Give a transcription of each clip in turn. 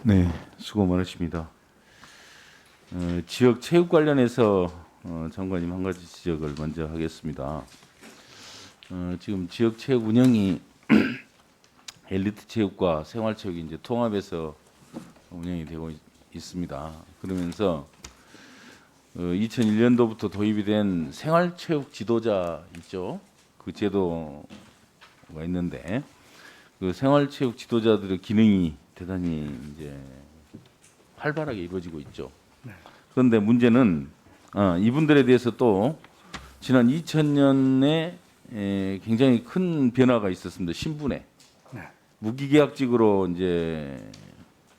네, 수고 많으십니다. 지역 체육 관련해서 장관님 한 가지 지적을 먼저 하겠습니다. 지금 지역 체육 운영이 엘리트 체육과 생활 체육이 이제 통합해서 운영이 되고 있습니다. 그러면서 2001년도부터 도입이 된 생활 체육 지도자 있죠? 그 제도가 있는데 그 생활 체육 지도자들의 기능이 대단히 이제 활발하게 이루어지고 있죠. 그런데 문제는 이분들에 대해서 또 지난 2000년에 굉장히 큰 변화가 있었습니다. 신분에 무기계약직으로 이제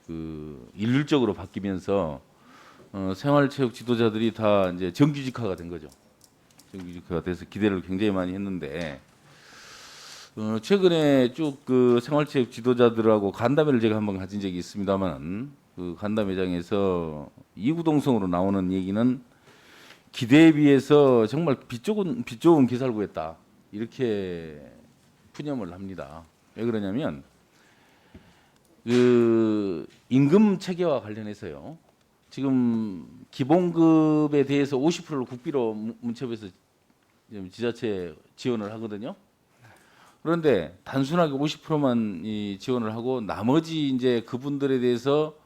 그 일률적으로 바뀌면서 생활체육 지도자들이 다 이제 정규직화가 된 거죠. 정규직화가 돼서 기대를 굉장히 많이 했는데 최근에 쭉 그 생활체육 지도자들하고 간담회를 제가 한번 가진 적이 있습니다만 그 간담회장에서 이구동성으로 나오는 얘기는 기대에 비해서 정말 빛 좋은 기살구였다 이렇게 푸념을 합니다. 왜 그러냐면 그 임금 체계와 관련해서요. 지금 기본급에 대해서 50%를 국비로 문체부에서 지자체 지원을 하거든요. 그런데 단순하게 50%만 지원을 하고 나머지 이제 그분들에 대해서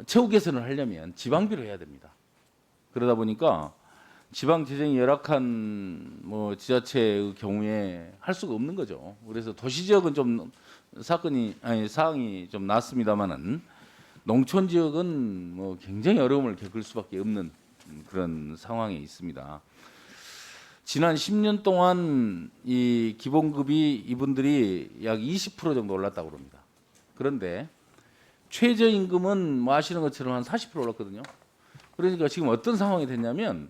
최후 개선을 하려면 지방비로 해야 됩니다. 그러다 보니까 지방 재정이 열악한 뭐 지자체의 경우에 할 수가 없는 거죠. 그래서 도시 지역은 좀 사항이 좀 낫습니다만은 농촌 지역은 뭐 굉장히 어려움을 겪을 수밖에 없는 그런 상황에 있습니다. 지난 10년 동안 이 기본급이 이분들이 약 20% 정도 올랐다고 합니다. 그런데 최저임금은 뭐 아시는 것처럼 한 40% 올랐거든요. 그러니까 지금 어떤 상황이 됐냐면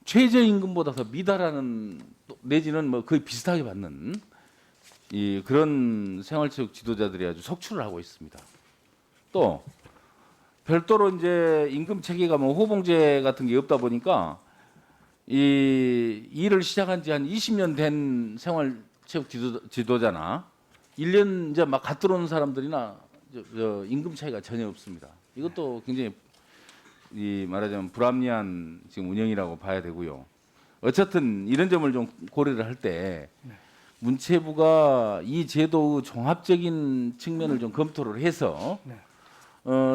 최저임금보다 더 미달하는 내지는 뭐 거의 비슷하게 받는 이 그런 생활체육 지도자들이 아주 속출을 하고 있습니다. 또 별도로 이제 임금 체계가 뭐 호봉제 같은 게 없다 보니까 이 일을 시작한 지 한 20년 된 생활체육 지도자나 1년 이제 막 갓 들어오는 사람들이나 임금 차이가 전혀 없습니다. 이것도 굉장히 말하자면 불합리한 지금 운영이라고 봐야 되고요. 어쨌든 이런 점을 좀 고려를 할 때 문체부가 이 제도의 종합적인 측면을 좀 검토를 해서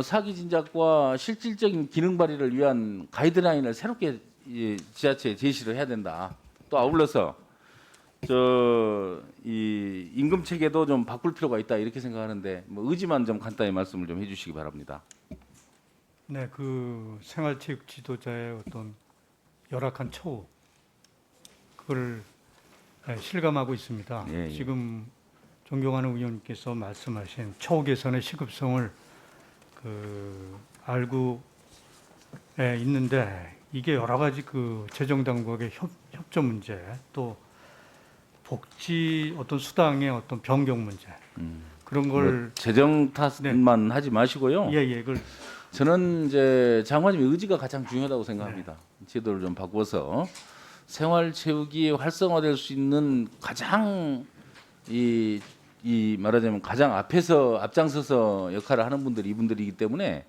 사기 진작과 실질적인 기능 발휘를 위한 가이드라인을 새롭게 지자체에 제시를 해야 된다. 또 아울러서 이 임금 체계도 좀 바꿀 필요가 있다 이렇게 생각하는데 뭐 의지만 좀 간단히 말씀을 좀 해주시기 바랍니다. 네, 그 생활체육 지도자의 어떤 열악한 처우 그걸 실감하고 있습니다. 예, 예. 지금 존경하는 의원님께서 말씀하신 처우 개선의 시급성을 알고 있는데 이게 여러 가지 그 재정 당국의 협조 문제 또 복지 어떤 수당의 어떤 변경 문제 그런 걸 뭐 재정 탓만 하지 마시고요. 예, 그걸 저는 이제 장관님의 의지가 가장 중요하다고 생각합니다. 제도를 좀 바꿔서 생활체육이 활성화될 수 있는 가장 이 말하자면 가장 앞장서서 역할을 하는 분들이 이분들이기 때문에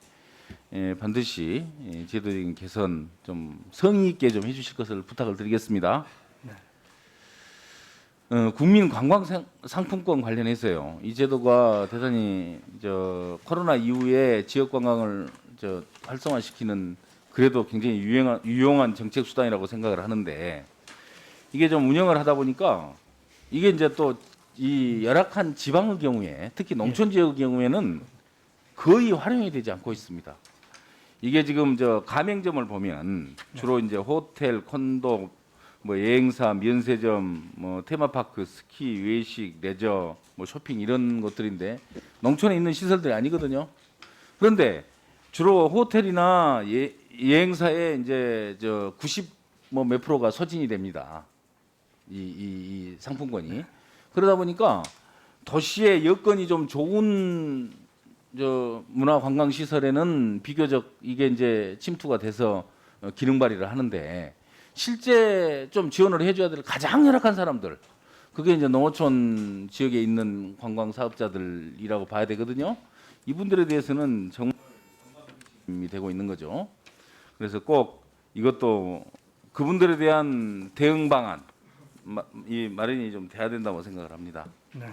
반드시 제도적인 개선 좀 성의 있게 좀 해주실 것을 부탁을 드리겠습니다. 국민 관광 상품권 관련해서요. 이 제도가 대단히 코로나 이후에 지역 관광을 활성화시키는 그래도 굉장히 유용한 정책 수단이라고 생각을 하는데 이게 좀 운영을 하다 보니까 이게 이제 또 이 열악한 지방의 경우에 특히 농촌 지역의 경우에는 거의 활용이 되지 않고 있습니다. 이게 지금 가맹점을 보면 주로 이제 호텔, 콘도, 뭐 여행사, 면세점, 뭐 테마파크, 스키, 외식, 레저, 뭐 쇼핑 이런 것들인데 농촌에 있는 시설들이 아니거든요. 그런데 주로 호텔이나 여행사에 이제 90 뭐 몇 프로가 소진이 됩니다. 이 상품권이. 그러다 보니까 도시의 여건이 좀 좋은 문화 관광 시설에는 비교적 이게 이제 침투가 돼서 기능 발휘를 하는데 실제 좀 지원을 해줘야 될 가장 열악한 사람들 그게 이제 농어촌 지역에 있는 관광 사업자들이라고 봐야 되거든요. 이분들에 대해서는 정말 이 되고 있는 거죠. 그래서 꼭 이것도 그분들에 대한 대응 방안 이 마련이 좀 돼야 된다고 생각을 합니다. 네.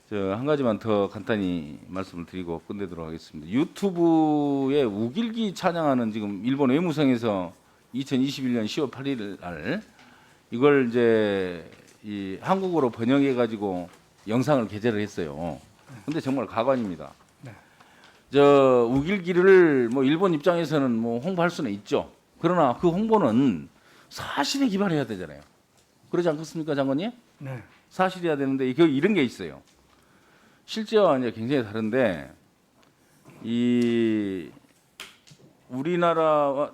저 한 가지만 더 간단히 말씀을 드리고 끝내도록 하겠습니다. 유튜브에 우길기 찬양하는 지금 일본 외무성에서 2021년 10월 8일 날 이걸 이제 이 한국어로 번역해 가지고 영상을 게재를 했어요. 근데 정말 가관입니다. 네. 저 우길기를 뭐 일본 입장에서는 뭐 홍보할 수는 있죠. 그러나 그 홍보는 사실에 기반해야 되잖아요. 그러지 않겠습니까, 장관님? 네. 사실이어야 되는데 이런 게 있어요. 실제와 이제 굉장히 다른데 이 우리나라와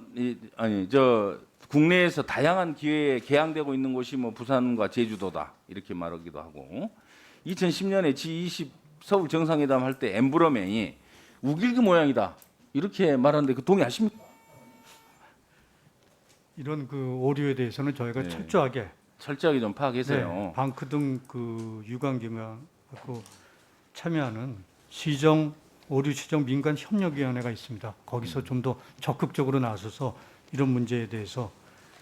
국내에서 다양한 기회에 개항되고 있는 곳이 뭐 부산과 제주도다 이렇게 말하기도 하고 2010년에 G20 서울 정상회담 할 때 엠블럼이 우길기 모양이다 이렇게 말하는데 그 동의하십니까? 이런 그 오류에 대해서는 저희가 네. 철저하게 좀 파악해서요. 네, 방크 등 그 유관기관하고 참여하는 시정 오류 시정 민간 협력위원회가 있습니다. 거기서 좀 더 적극적으로 나서서 이런 문제에 대해서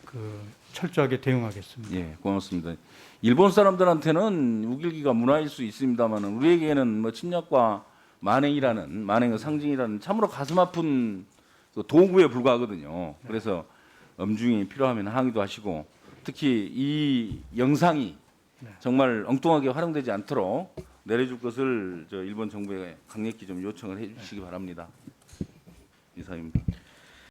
그 철저하게 대응하겠습니다. 예, 고맙습니다. 일본 사람들한테는 우길기가 문화일 수 있습니다만 우리에게는 뭐 침략과 만행의 상징이라는 참으로 가슴 아픈 그 도구에 불과하거든요. 그래서 엄중히 필요하면 항의도 하시고 특히 이 영상이 정말 엉뚱하게 활용되지 않도록 내려줄 것을 저 일본 정부에 강력히 좀 요청을 해주시기 바랍니다. 이상입니다.